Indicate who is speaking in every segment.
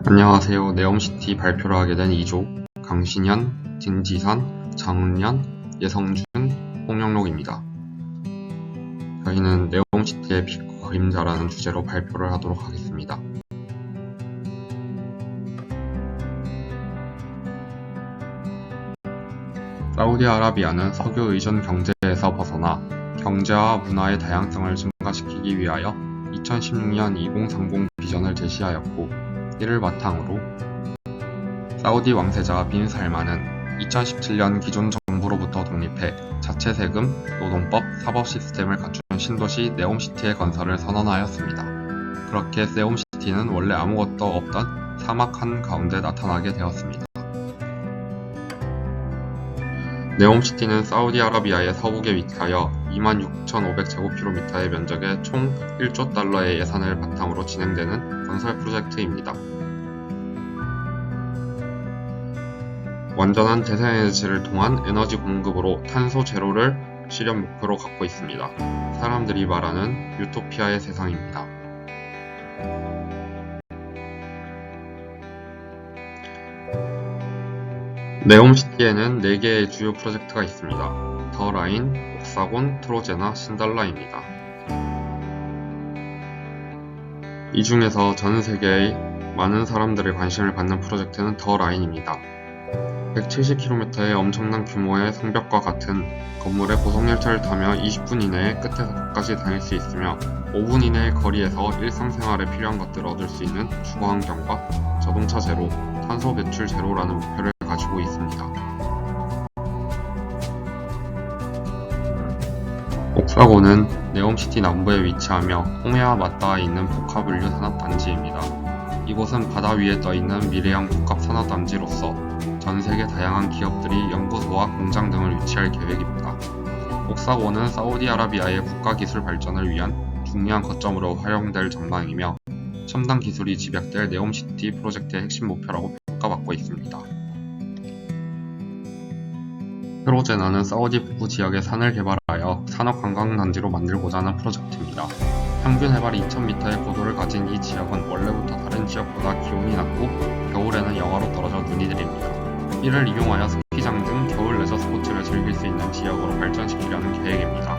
Speaker 1: 안녕하세요. 네옴시티 발표를 하게 된 2조 강신현, 진지선, 장은연, 예성준, 홍영록입니다. 저희는 네옴시티의 빛과 그림자라는 주제로 발표를 하도록 하겠습니다. 사우디아라비아는 석유 의존 경제에서 벗어나 경제와 문화의 다양성을 증가시키기 위하여 2016년 2030 비전을 제시하였고, 이를 바탕으로 사우디 왕세자 빈 살만은 2017년 기존 정부로부터 독립해 자체 세금, 노동법, 사법 시스템을 갖춘 신도시 네옴시티의 건설을 선언하였습니다. 그렇게 네옴시티는 원래 아무것도 없던 사막 한가운데 나타나게 되었습니다. 네옴시티는 사우디아라비아의 서북에 위치하여 26,500제곱킬로미터의 면적에 총 1조 달러의 예산을 바탕으로 진행되는 건설 프로젝트입니다. 완전한 재생에너지를 통한 에너지 공급으로 탄소 제로를 실현 목표로 갖고 있습니다. 사람들이 말하는 유토피아의 세상입니다. 네옴시티에는 4개의 주요 프로젝트가 있습니다. 더 라인, 옥사곤, 트로제나, 신달라입니다. 이 중에서 전 세계의 많은 사람들의 관심을 받는 프로젝트는 더 라인입니다. 170km의 엄청난 규모의 성벽과 같은 건물에 고속열차를 타며 20분 이내에 끝에서 끝까지 다닐 수 있으며 5분 이내의 거리에서 일상생활에 필요한 것들을 얻을 수 있는 주거 환경과 자동차 제로, 탄소 배출 제로라는 목표를 가지고 있습니다. 옥사곤은 네옴시티 남부에 위치하며 홍해와 맞닿아 있는 복합은류 산업단지입니다. 이곳은 바다 위에 떠있는 미래형 복합 산업단지로서 전세계 다양한 기업들이 연구소와 공장 등을 유치할 계획입니다. 옥사곤은 사우디아라비아의 국가기술 발전을 위한 중요한 거점으로 활용될 전망이며 첨단 기술이 집약될 네옴시티 프로젝트의 핵심 목표라고 평가받고 있습니다. 트로제나는 사우디 북부 지역의 산을 개발하여 산업관광단지로 만들고자 하는 프로젝트입니다. 평균 해발 2000m의 고도를 가진 이 지역은 원래부터 다른 지역보다 기온이 낮고 겨울에는 영하로 떨어져 눈이 내립니다. 이를 이용하여 스키장 등 겨울 레저 스포츠를 즐길 수 있는 지역으로 발전시키려는 계획입니다.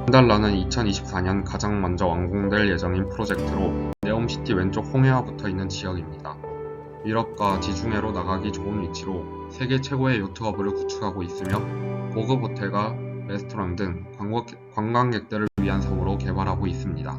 Speaker 1: 신달라는 2024년 가장 먼저 완공될 예정인 프로젝트로 네옴시티 왼쪽 홍해와 붙어있는 지역입니다. 유럽과 지중해로 나가기 좋은 위치로 세계 최고의 요트허브를 구축하고 있으며 고급 호텔과 레스토랑 등 관광객들을 위한 섬으로 개발하고 있습니다.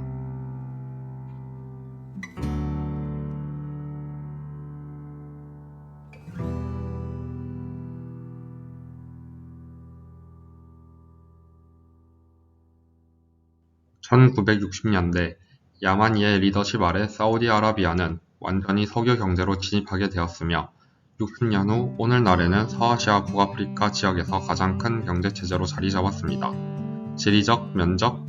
Speaker 1: (1960년대) 야마니의 리더십 아래 사우디아라비아는 완전히 석유 경제로 진입하게 되었으며 60년 후 오늘날에는 서아시아 북아프리카 지역에서 가장 큰 경제체제로 자리 잡았습니다. 지리적, 면적,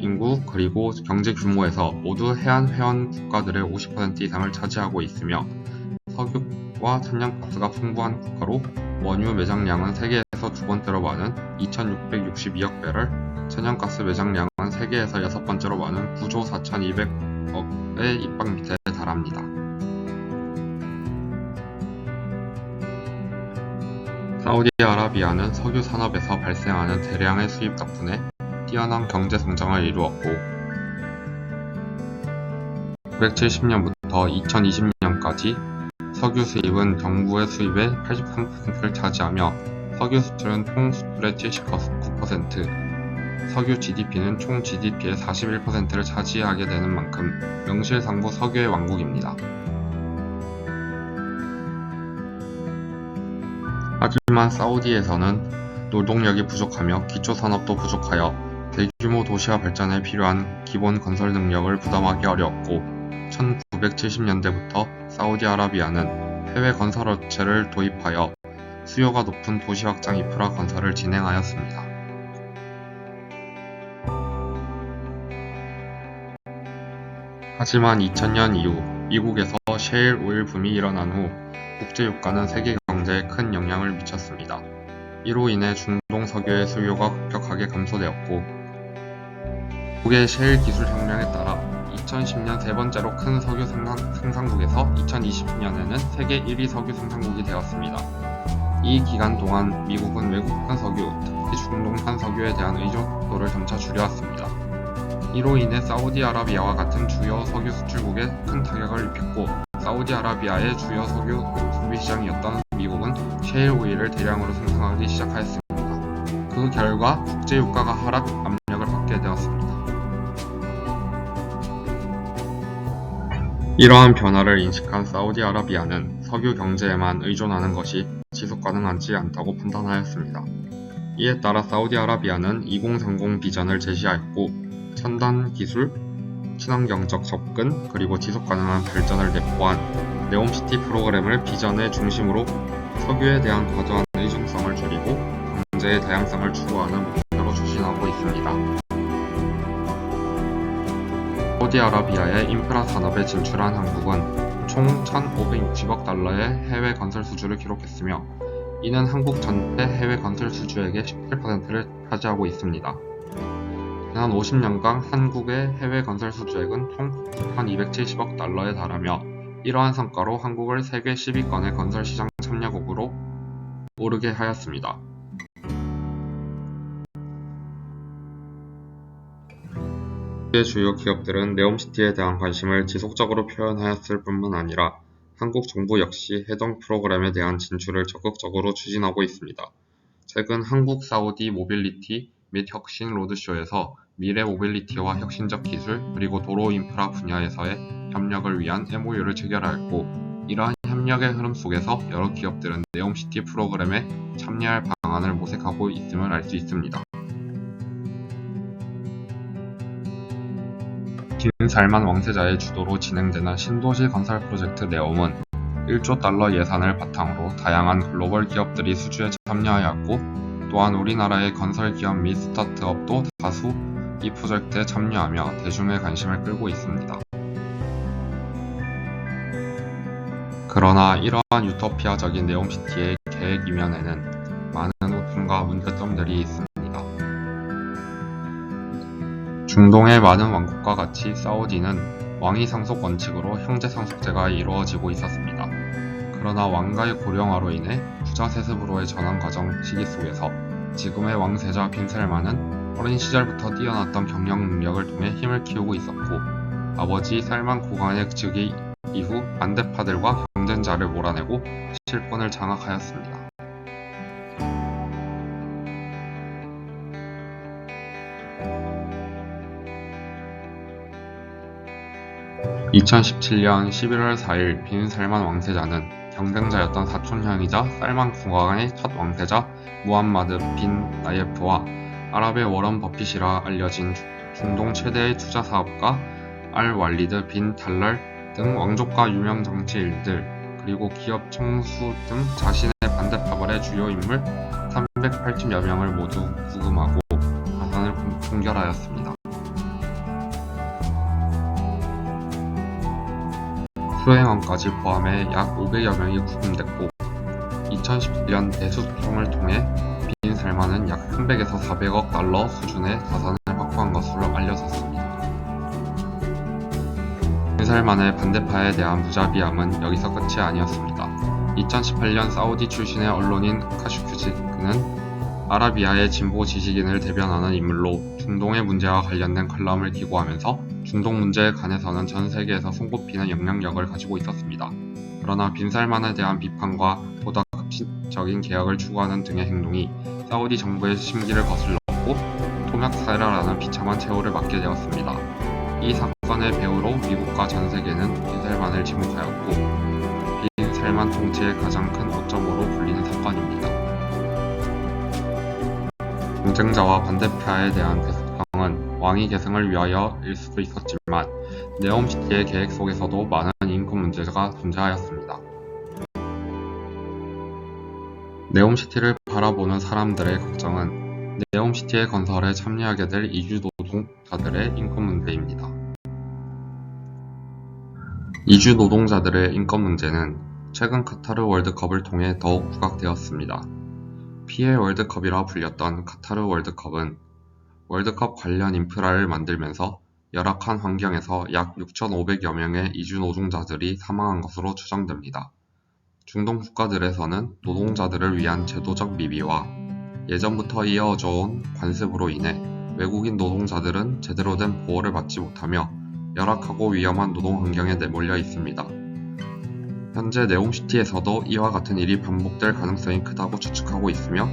Speaker 1: 인구, 그리고 경제 규모에서 모두 해안 회원 국가들의 50% 이상을 차지하고 있으며 석유와 천연가스가 풍부한 국가로 원유 매장량은 세계에서 두 번째로 많은 2662억 배럴, 천연가스 매장량은 세계에서 6번째로 많은 9조 4200억의 입방미터에 달합니다. 사우디아라비아는 석유 산업에서 발생하는 대량의 수입 덕분에 뛰어난 경제 성장을 이루었고 1970년부터 2020년까지 석유 수입은 정부의 수입의 83%를 차지하며 석유 수출은 총 수출의 79%, 석유 GDP는 총 GDP의 41%를 차지하게 되는 만큼 명실상부 석유의 왕국입니다. 하지만 사우디에서는 노동력이 부족하며 기초산업도 부족하여 대규모 도시화 발전에 필요한 기본 건설 능력을 부담하기 어려웠고 1970년대부터 사우디아라비아는 해외 건설업체를 도입하여 수요가 높은 도시 확장 인프라 건설을 진행하였습니다. 하지만 2000년 이후 미국에서 셰일 오일 붐이 일어난 후 국제유가는 세계 경제에 큰 영향을 미쳤습니다. 이로 인해 중동 석유의 수요가 급격하게 감소되었고 미국의 셰일 기술 혁명에 따라 2010년 세 번째로 큰 석유 생산국에서 2020년에는 세계 1위 석유 생산국이 되었습니다. 이 기간 동안 미국은 외국산 석유, 특히 중동산 석유에 대한 의존도를 점차 줄여왔습니다. 이로 인해 사우디아라비아와 같은 주요 석유 수출국에 큰 타격을 입혔고, 사우디아라비아의 주요 석유 소비 시장이었던 미국은 셰일 오일을 대량으로 생산하기 시작하였습니다. 그 결과 국제 유가가 하락 압력을 받게 되었습니다. 이러한 변화를 인식한 사우디아라비아는 석유 경제에만 의존하는 것이 지속 가능하지 않다고 판단하였습니다. 이에 따라 사우디아라비아는 2030 비전을 제시하였고, 첨단 기술, 친환경적 접근, 그리고 지속 가능한 발전을 내포한 네옴시티 프로그램을 비전의 중심으로 석유에 대한 과도한 의존성을 줄이고 경제의 다양성을 추구하는 목표로 추진하고 있습니다. 사우디아라비아의 인프라 산업에 진출한 한국은 총 1,560억 달러의 해외 건설 수주를 기록했으며, 이는 한국 전체 해외 건설 수주액의 17%를 차지하고 있습니다. 지난 50년간 한국의 해외 건설 수주액은 총 9,270억 달러에 달하며, 이러한 성과로 한국을 세계 10위권의 건설 시장 참여국으로 오르게 하였습니다. 한국의 주요 기업들은 네옴시티에 대한 관심을 지속적으로 표현하였을 뿐만 아니라 한국 정부 역시 해당 프로그램에 대한 진출을 적극적으로 추진하고 있습니다. 최근 한국 사우디 모빌리티 및 혁신 로드쇼에서 미래 모빌리티와 혁신적 기술 그리고 도로 인프라 분야에서의 협력을 위한 MOU를 체결하였고, 이러한 협력의 흐름 속에서 여러 기업들은 네옴시티 프로그램에 참여할 방안을 모색하고 있음을 알 수 있습니다. 빈 살만 왕세자의 주도로 진행되는 신도시 건설 프로젝트 네옴은 1조 달러 예산을 바탕으로 다양한 글로벌 기업들이 수주에 참여하였고, 또한 우리나라의 건설 기업 및 스타트업도 다수 이 프로젝트에 참여하며 대중의 관심을 끌고 있습니다. 그러나 이러한 유토피아적인 네옴시티의 계획 이면에는 많은 웃음과 문제점들이 있습니다. 중동의 많은 왕국과 같이 사우디는 왕위 상속 원칙으로 형제 상속제가 이루어지고 있었습니다. 그러나 왕가의 고령화로 인해 부자 세습으로의 전환 과정 시기 속에서 지금의 왕세자 빈 살만은 어린 시절부터 뛰어났던 경영 능력을 통해 힘을 키우고 있었고, 아버지 살만 국왕의 즉위 이후 반대파들과 경쟁자를 몰아내고 실권을 장악하였습니다. 2017년 11월 4일 빈 살만 왕세자는 경쟁자였던 사촌형이자 살만 국왕의 첫 왕세자 무함마드 빈 나예프와 아랍의 워런 버핏이라 알려진 중동 최대의 투자 사업가 알 walid 빈 탈랄 등 왕족과 유명 정치인들, 그리고 기업 총수 등 자신의 반대파벌의 주요 인물 380여 명을 모두 구금하고 자산을 공결하였습니다. 수행원까지 포함해 약 500여 명이 구금됐고, 2017년 대수소송을 통해 빈 살만은 약 300에서 400억 달러 수준의 자산을 확보한 것으로 알려졌습니다. 빈 살만의 반대파에 대한 무자비함은 여기서 끝이 아니었습니다. 2018년 사우디 출신의 언론인 카슈큐지는 아라비아의 진보 지식인을 대변하는 인물로 중동의 문제와 관련된 칼럼을 기고하면서 중동 문제에 관해서는 전 세계에서 손꼽히는 영향력을 가지고 있었습니다. 그러나 빈 살만에 대한 비판과 보다 급진적인 개혁을 추구하는 등의 행동이 사우디 정부의 심기를 거슬렀고, 토막사라라는 비참한 최후를 맞게 되었습니다. 이 사건의 배후로 미국과 전 세계는 빈 살만을 지목하였고, 빈 살만 통치의 가장 큰 고점으로 불리는 사건입니다. 경쟁자와 반대파에 대한 대수성은 왕위 계승을 위하여일 수도 있었지만, 네옴시티의 계획 속에서도 많은 인권 문제가 존재하였습니다. 네옴시티를 바라보는 사람들의 걱정은 네옴시티의 건설에 참여하게 될 이주 노동자들의 인권 문제입니다. 이주 노동자들의 인권 문제는 최근 카타르 월드컵을 통해 더욱 부각되었습니다. 피해 월드컵이라 불렸던 카타르 월드컵은 월드컵 관련 인프라를 만들면서 열악한 환경에서 약 6,500여 명의 이주 노동자들이 사망한 것으로 추정됩니다. 중동 국가들에서는 노동자들을 위한 제도적 미비와 예전부터 이어져 온 관습으로 인해 외국인 노동자들은 제대로 된 보호를 받지 못하며 열악하고 위험한 노동 환경에 내몰려 있습니다. 현재 네옴시티에서도 이와 같은 일이 반복될 가능성이 크다고 추측하고 있으며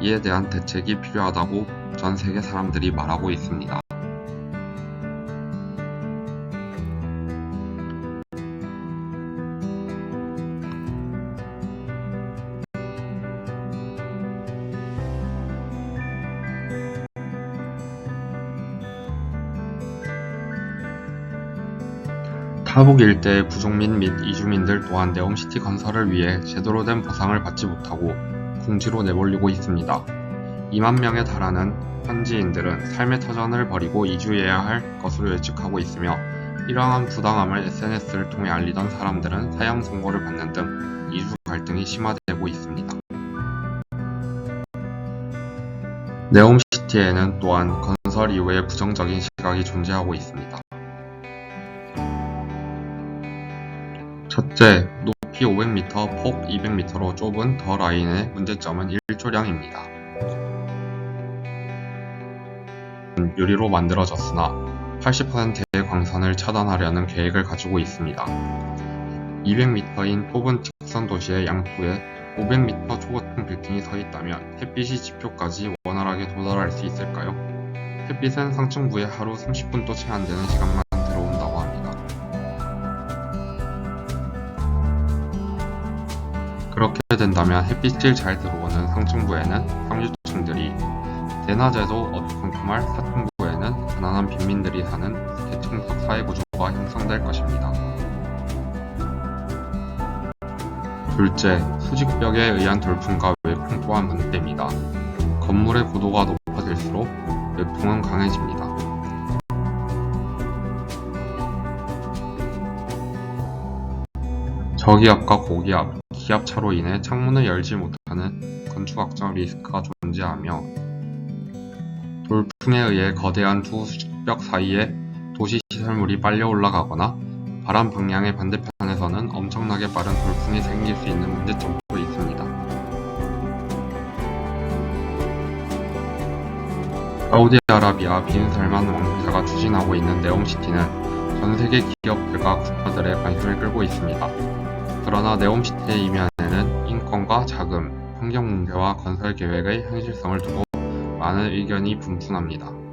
Speaker 1: 이에 대한 대책이 필요하다고 전 세계 사람들이 말하고 있습니다. 타북 일대의 부족민 및 이주민들 또한 네옴시티 건설을 위해 제대로 된 보상을 받지 못하고 궁지로 내몰리고 있습니다. 2만 명에 달하는 현지인들은 삶의 터전을 버리고 이주해야 할 것으로 예측하고 있으며 이러한 부당함을 SNS를 통해 알리던 사람들은 사형 선고를 받는 등 이주 갈등이 심화되고 있습니다. 네옴시티에는 또한 건설 이후의 부정적인 시각이 존재하고 있습니다. 첫째, 높이 500m, 폭 200m로 좁은 더 라인의 문제점은 일조량입니다. 유리로 만들어졌으나 80%의 광선을 차단하려는 계획을 가지고 있습니다. 200m인 좁은 직선 도시의 양쪽에 500m 초고층 빌딩이 서 있다면 햇빛이 지표까지 원활하게 도달할 수 있을까요? 햇빛은 상층부에 하루 30분도 채 안 되는 시간만 들어온다고 합니다. 그렇게 된다면 햇빛이 잘 들어오는 상층부에는 상류층들이, 대낮에도 어두컴컴할 하층부에는 가난한 빈민들이 사는 계층적 사회구조가 형성될 것입니다. 둘째, 수직벽에 의한 돌풍과 외풍 또한 문제입니다. 건물의 고도가 높아질수록 외풍은 강해집니다. 저기압과 고기압, 기압차로 인해 창문을 열지 못하는 건축학적 리스크가 존재하며 돌풍에 의해 거대한 두 수직벽 사이에 도시 시설물이 빨려 올라가거나 바람 방향의 반대편에서는 엄청나게 빠른 돌풍이 생길 수 있는 문제점도 있습니다. 사우디아라비아 빈 살만 왕세자가 추진하고 있는 네옴시티는 전 세계 기업들과 국가들의 관심을 끌고 있습니다. 그러나 네옴시티의 이면에는 인권과 자금, 환경 문제와 건설 계획의 현실성을 두고 많은 의견이 분분합니다.